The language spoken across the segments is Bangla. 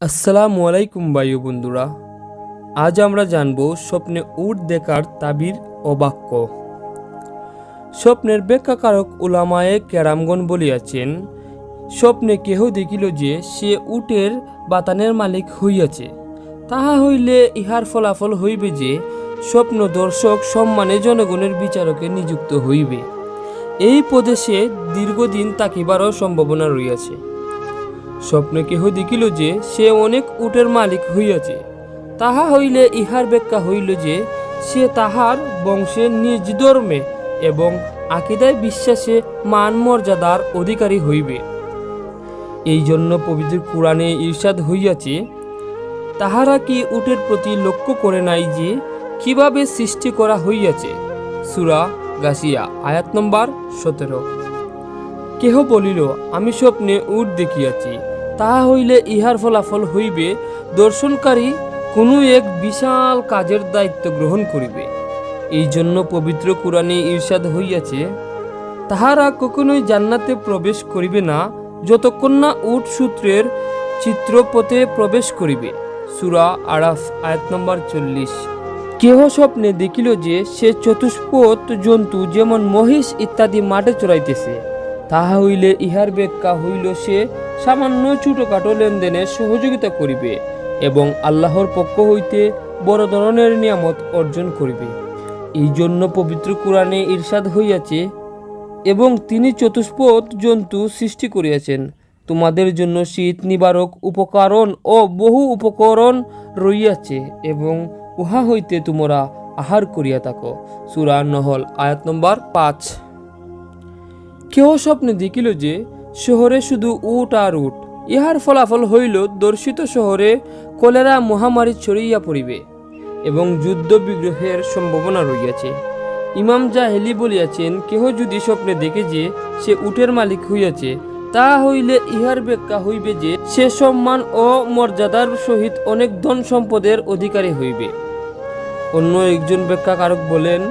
আসসালামু আলাইকুম ভাই বন্ধুরা। আজ আমরা জানব স্বপ্নে উট দেখার তাবির ও বাক্য। স্বপ্নের ব্যাখ্যাকারক উলামায়ে কেরামগণ বলিয়াছেন, স্বপ্নে কেহ দেখিল যে সে উটের বাতানের মালিক হইয়াছে, তাহা হইলে ইহার ফলাফল হইবে যে স্বপ্ন দর্শক সম্মানে জনগণের বিচারকে নিযুক্ত হইবে। এই প্রদেশে দীর্ঘদিন থাকিবারও সম্ভাবনা রইয়াছে। স্বপ্নে কেহ দেখিল যে সে অনেক উটের মালিক হইয়াছে, তাহা হইলে ইহার ব্যাখ্যা হইল যে সে তাহার বংশে নিজ ধর্মে এবং আকিদায় বিশ্বাসে মান মর্যাদার অধিকারী হইবে। এই জন্য পবিত্র কুরআনে ইরশাদ হইয়াছে, তাহারা কি উটের প্রতি লক্ষ্য করে নাই যে কিভাবে সৃষ্টি করা হইয়াছে। সূরা গাসিয়া আয়াত নম্বর 17। কেহ বলিল, আমি স্বপ্নে উট দেখিয়াছি, তাহা হইলে ইহার ফলাফল হইবে দর্শনকারী কোনো এক বিশাল কাজের দায়িত্ব গ্রহণ করিবে। এই জন্য পবিত্র কুরআনে ইরশাদ হইয়াছে, তাহারা কখনোই জান্নাতে প্রবেশ করিবে না যতক্ষণ না উট সূত্রের চিত্রপথে প্রবেশ করিবে। সূরা আরাফ আয়াত নম্বর 40। কেহ স্বপ্নে দেখিল যে সে চতুষ্পদ জন্তু যেমন মহিষ ইত্যাদি মাঠে চড়াইতেছে, তাহা হইলে ইহার ব্যাখ্যা হইল সে সামান্য ছোটখাটো লেনদেনে সহযোগিতা করিবে এবং আল্লাহর পক্ষ হইতে বড় ধরনের নিয়ামত অর্জন করিবে। এই জন্য পবিত্র কুরআনে ইরশাদ হইয়াছে, এবং তিনি চতুষ্পদ জন্তু সৃষ্টি করিয়াছেন, তোমাদের জন্য শীত নিবারক উপকরণ ও বহু উপকরণ রইয়াছে এবং উহা হইতে তোমরা আহার করিয়া থাকো। সূরা নহল আয়াত নম্বর 5। কেহ স্বপ্নে দেখিল যে শহরে শুধু উট আর উট, ইহার ফলাফল হইল দর্শিত শহরে কলেরা মহামারী ছড়িয়া পড়িবে এবং যুদ্ধ বিগ্রহের সম্ভাবনা রইয়াছে। ইমাম জাহেলি বলিয়াছেন, কেহ যদি স্বপ্নে দেখে যে সে উটের মালিক হইয়াছে, তাহা হইলে ইহার ব্যাখ্যা হইবে যে সে সম্মান ও মর্যাদার সহিত অনেক ধন সম্পদের অধিকারী হইবে। অন্য একজন ব্যাখ্যাকারক বলেন,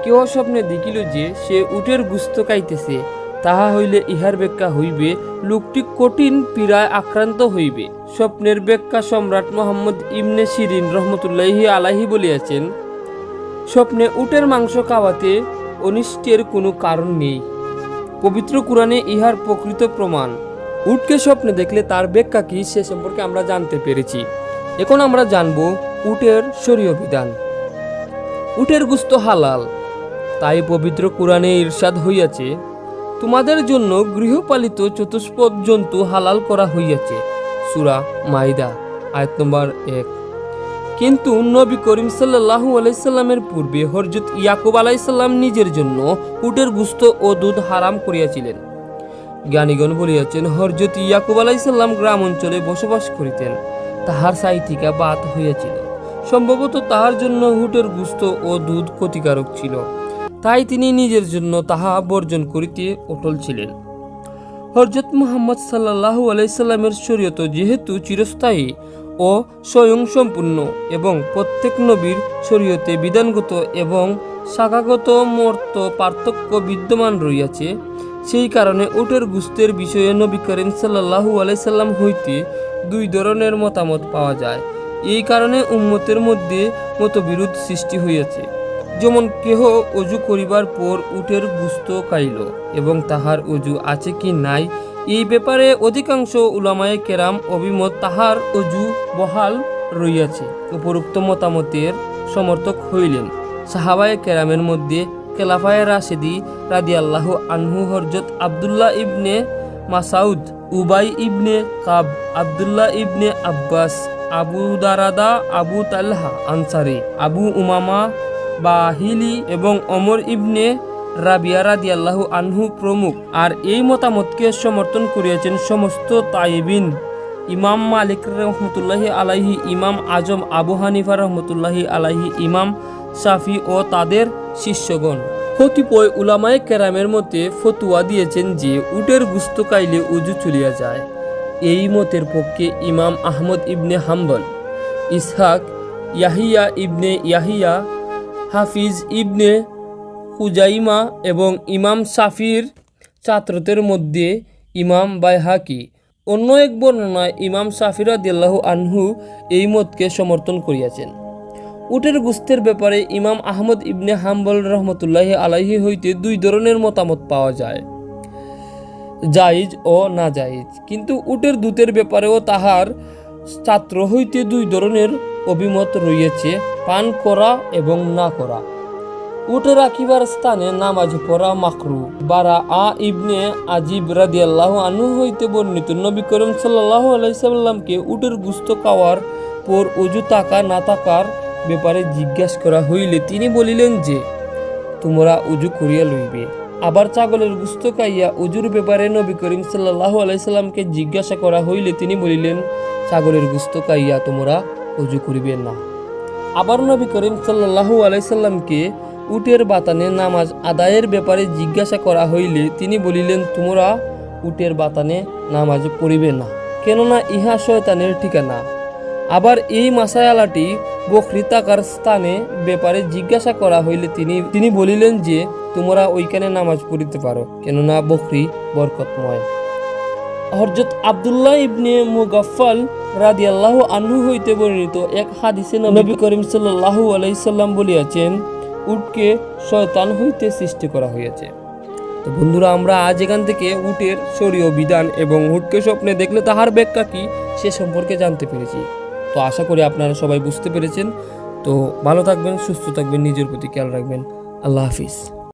কেহ স্বপ্নে দেখিল যে সে উটের গুস্ত খাইতেছে, তাহা হইলে ইহার ব্যাখ্যা হইবে লোকটি কঠিন পীড়ায় আক্রান্ত হইবে। স্বপ্নের ব্যাখ্যা সম্রাট মুহাম্মদ ইবনে সিরিন রহমতুল্লাহি আলাইহি বলিয়াছেন, স্বপ্নে উটের মাংস খাওয়াতে অনিষ্টের কোনো কারণ নেই। পবিত্র কুরআনে ইহার প্রকৃত প্রমাণ। উটকে স্বপ্নে দেখলে তার ব্যাখ্যা কি সে সম্পর্কে আমরা জানতে পেরেছি। এখন আমরা জানব উটের শরীয় বিধান। উটের গোশত হালাল, তাই পবিত্র কুরআনে ইরশাদ হইয়াছে, তোমাদের জন্য গৃহপালিত চতুষ্পদ জন্তু হালাল করা হইয়াছে। সূরা মাইদা আয়াত নম্বর 1। কিন্তু নবী করিম সাল্লাল্লাহু আলাইহি সাল্লামের পূর্বে হযরত ইয়াকুব আলাইহিস সালাম নিজের জন্য উটের গোশত ও দুধ হারাম করিয়াছিলেন। জ্ঞানীগণ বলিয়াছেন, হযরত ইয়াকুব আলাইহিস সালাম গ্রাম অঞ্চলে বসবাস করিতেন, তাহার সাইথিকা বাত হইয়াছিল। সম্ভবত তাহার জন্য উটের গোশত ও দুধ ক্ষতিকারক ছিল, তাই তিনি নিজের জন্য তাহা বর্জন করিতে অটল ছিলেন। হযরত মুহাম্মদ সাল্লাল্লাহু আলাইহি সাল্লামের শরীয়ত যেহেতু চিরস্থায়ী ও স্বয়ংসম্পূর্ণ এবং প্রত্যেক নবীর শরীয়তে বিধানগত এবং শাখাগত মর্ত পার্থক্য বিদ্যমান রইয়াছে, সেই কারণে উটের গোশতের বিষয়ে নবী করিম সাল্লাল্লাহু আলাইহি সাল্লাম হইতে দুই ধরনের মতামত পাওয়া যায়। এই কারণে উম্মতের মধ্যে মতবিরোধ সৃষ্টি হইয়াছে। যেমন কেহ অজু করিবার পর উটের গোশত খাইল এবং তাহার অজু আছে কি নাই, এই ব্যাপারে অধিকাংশ উলামায়ে কেরাম অভিমত, তাহার অজু বহাল রইয়াছে। উপরোক্ত মতামতের সমর্থক হইলেন সাহাবায়ে কেরামের মধ্যে খেলাফায়ে রাশেদি রাদিয়াল্লাহু আনহু, হযরত আব্দুল্লাহ ইবনে মাসউদ, উবাই ইবনে কাব, আব্দুল্লাহ ইবনে আব্বাস, আবু দারাদা, আবু তালহা আনসারী, আবু উমামা বাহিলি এবং ওমর ইবনে রাবিয়া রাদিয়াল্লাহু আনহু প্রমুখ। আর এই মতামতকে সমর্থন করিয়াছেন সমস্ত তাইবিন, ইমাম মালিক রহমতুল্লাহি আলাইহি, ইমাম আজম আবু হানিফা রহমতুল্লাহি আলাইহি, ইমাম শাফি ও তাদের শিষ্যগণ। কতিপয় উলামায়ে কেরামের মতে ফতোয়া দিয়েছেন যে উটের গোশত খাইলে উজু চলিয়া যায়। এই মতের পক্ষে ইমাম আহমদ ইবনে হাম্বল, ইসহাক, ইয়াহিয়া ইবনে ইয়াহিয়া, হাফিজ ইবনে খুজাইমা এবং ইমাম শাফির ছাত্রদের মধ্যে ইমাম বাইহাকি অন্য এক বর্ণনায় ইমাম শাফি রাদিয়াল্লাহু আনহু এই মতকে সমর্থন করিয়াছেন। উটের গোস্তের ব্যাপারে ইমাম আহমদ ইবনে হাম্বল রহমতুল্লাহি আলাইহি হইতে দুই ধরনের মতামত পাওয়া যায়, জায়েজ ও না জায়েজ। কিন্তু উটের দুধের ব্যাপারেও তাহার ছাত্র হইতে দুই ধরনের অভিমত রয়েছে, পান করা এবং না করা। উটে রাখিবার স্থানে নামাজ পড়া মাকরু। বারা আ ইবনে আজিব রাদিয়াল্লাহু আনহু হইতে বর্ণিত, নবী করিম সাল্লাল্লাহু আলাইহি সাল্লামকে উটের গোশত খাওয়ার পর ওযু থাকা না থাকার ব্যাপারে জিজ্ঞাসা করা হইলে তিনি বলিলেন যে, তোমরা ওযু করিয়া লইবে। আবার ছাগলের গোশত খাইয়া ওযুর ব্যাপারে নবী করিম সাল্লাল্লাহু আলাইহি সাল্লামকে জিজ্ঞাসা করা হইলে তিনি বলিলেন, ছাগলের গোশত খাইয়া তোমরা ওযু করিবে না। আবার নবী করিম সাল্লাল্লাহু আলাইহি সাল্লামকে উটের বাতানে নামাজ আদায়ের ব্যাপারে জিজ্ঞাসা করা হইলে তিনি বলিলেন, তোমরা উটের বাতানে নামাজ পড়িবে না, কেননা ইহা শয়তানের ঠিকানা। আবার এই মাসায়ালাটি বকরি থাকার স্থানে ব্যাপারে জিজ্ঞাসা করা হইলে তিনি বলিলেন যে, তোমরা ওইখানে নামাজ পড়িতে পারো, কেননা বকরি বরকতময়। হযরত আব্দুল্লাহ ইবনে মুগাফফাল রাদিয়াল্লাহু আনহু হইতে বর্ণিত এক হাদিসে নবী করিম সাল্লাল্লাহু আলাইহি সাল্লাম বলিয়াছেন, উটকে শয়তান হইতে সৃষ্টি করা হয়েছে। তো বন্ধুরা, আমরা আজ এখান থেকে উটের শরীয় বিধান এবং উটকে স্বপ্নে দেখলে তাহার ব্যাখ্যা কি সে সম্পর্কে জানতে পেরেছি। তো আশা করি আপনারা সবাই বুঝতে পেরেছেন। তো ভালো থাকবেন, সুস্থ থাকবেন, নিজের প্রতি খেয়াল রাখবেন। আল্লাহ হাফিজ।